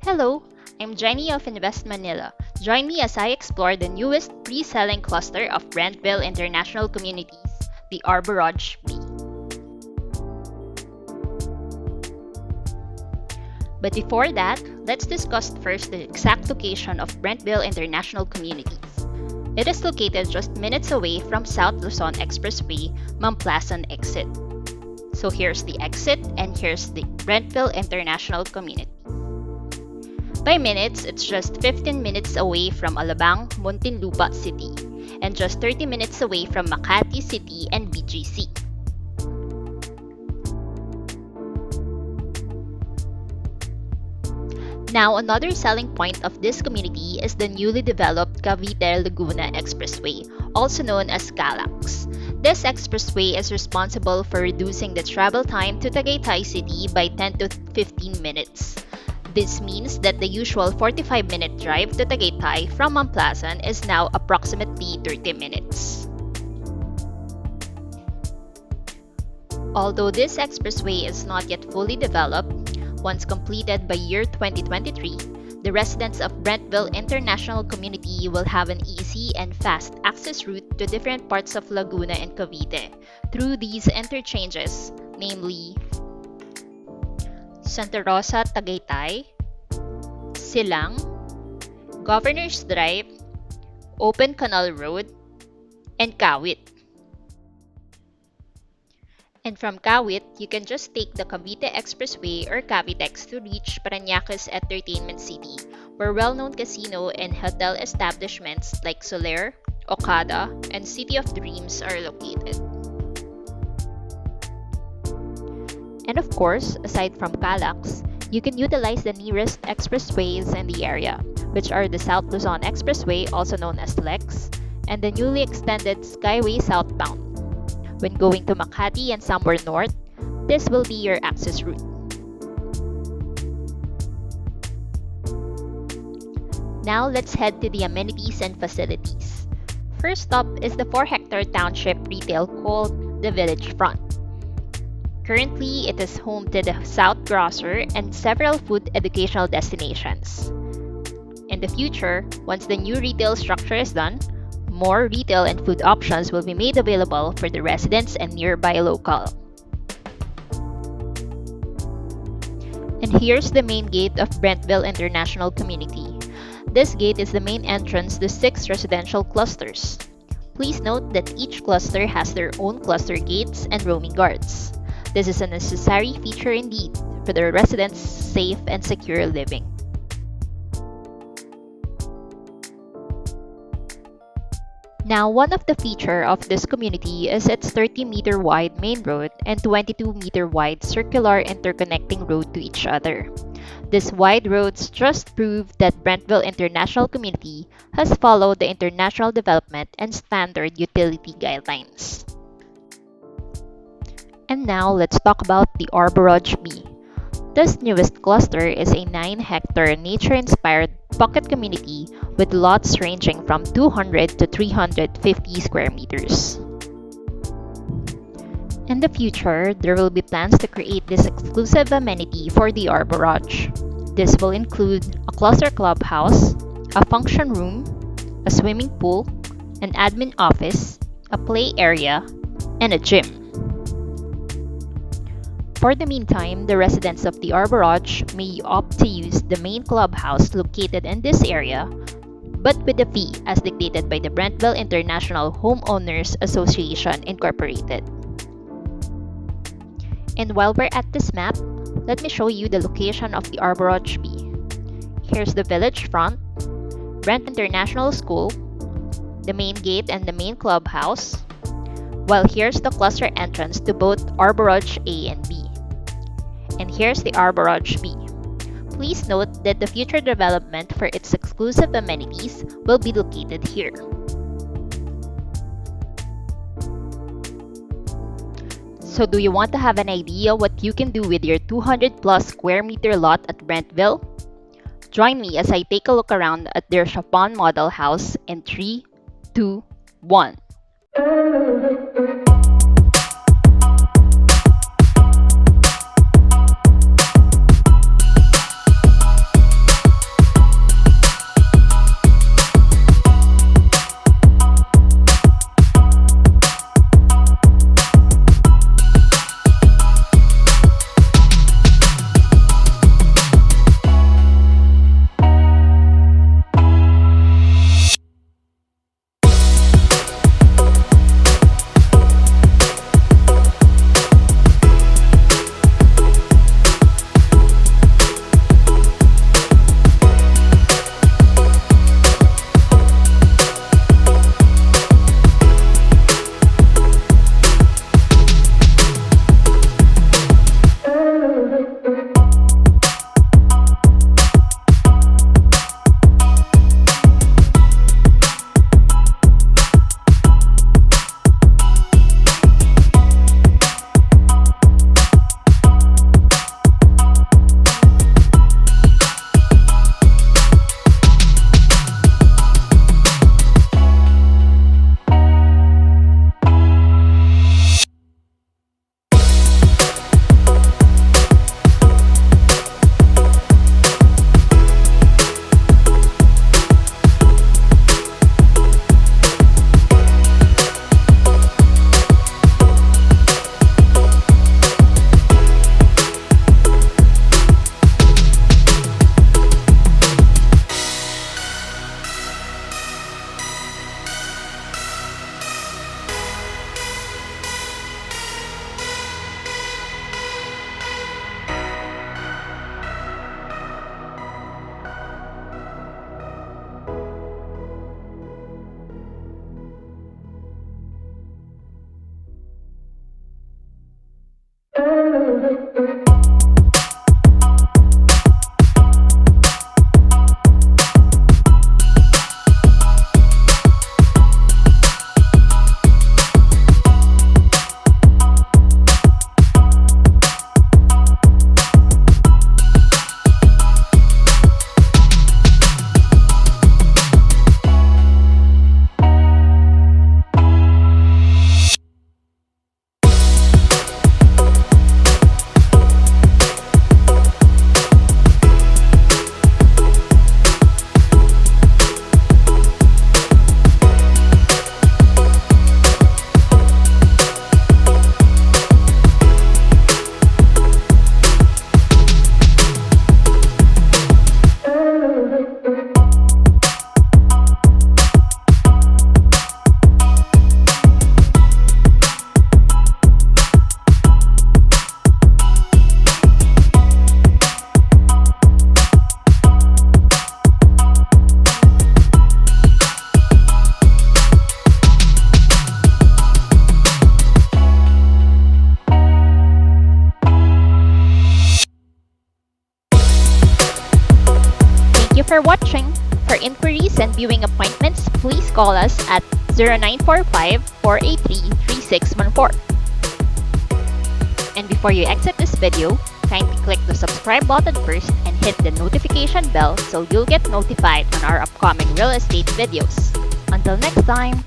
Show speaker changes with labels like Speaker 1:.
Speaker 1: Hello, I'm Jenny of INVESTMNL. Join me as I explore the newest pre-selling cluster of Brentville International Communities, the Arborage B. But before that, let's discuss first the exact location of Brentville International Communities. It is located just minutes away from South Luzon Expressway, Mamplasan exit. So here's the exit and here's the Brentville International Community. By minutes, it's just 15 minutes away from Alabang, Muntinlupa City, and just 30 minutes away from Makati City and BGC. Now, another selling point of this community is the newly developed Cavite-Laguna Expressway, also known as CALAX. This expressway is responsible for reducing the travel time to Tagaytay City by 10 to 15 minutes. This means that the usual 45-minute drive to Tagaytay from Mamplasan is now approximately 30 minutes. Although this expressway is not yet fully developed, once completed by year 2023, the residents of Brentville International Community will have an easy and fast access route to different parts of Laguna and Cavite through these interchanges, namely Santa Rosa, Tagaytay, Silang, Governor's Drive, Open Canal Road, and Kawit. And from Kawit, you can just take the Cavite Expressway or Cavitex to reach Parañaque's Entertainment City, where well-known casino and hotel establishments like Soler, Okada, and City of Dreams are located. And of course, aside from CALAX, you can utilize the nearest expressways in the area, which are the South Luzon Expressway, also known as LEX, and the newly extended Skyway Southbound. When going to Makati and somewhere north, this will be your access route. Now let's head to the amenities and facilities. First up is the 4-hectare township retail called the Village Front. Currently, it is home to the South Grocer and several food educational destinations. In the future, once the new retail structure is done, more retail and food options will be made available for the residents and nearby local. And here's the main gate of Brentville International Community. This gate is the main entrance to 6 residential clusters. Please note that each cluster has their own cluster gates and roaming guards. This is a necessary feature indeed for the residents' safe and secure living. Now, one of the features of this community is its 30-meter wide main road and 22-meter wide circular interconnecting road to each other. These wide roads just prove that Brentville International Community has followed the international development and standard utility guidelines. And now, let's talk about the Arborage B. This newest cluster is a 9-hectare nature-inspired pocket community with lots ranging from 200 to 350 square meters. In the future, there will be plans to create this exclusive amenity for the Arborage. This will include a cluster clubhouse, a function room, a swimming pool, an admin office, a play area, and a gym. For the meantime, the residents of the Arborage may opt to use the main clubhouse located in this area, but with a fee as dictated by the Brentville International Homeowners Association Incorporated. And while we're at this map, let me show you the location of the Arborage B. Here's the village front, Brent International School, the main gate and the main clubhouse, while here's the cluster entrance to both Arborage A and B. And here's the Arborage B. Please note that the future development for its exclusive amenities will be located here. So do you want to have an idea what you can do with your 200 plus square meter lot at Brentville? Join me as I take a look around at their Chopin model house in 3, 2, 1. for watching. For inquiries and viewing appointments, please call us at 0945-483-3614. And before you exit this video, kindly click the subscribe button first and hit the notification bell so you'll get notified on our upcoming real estate videos. Until next time!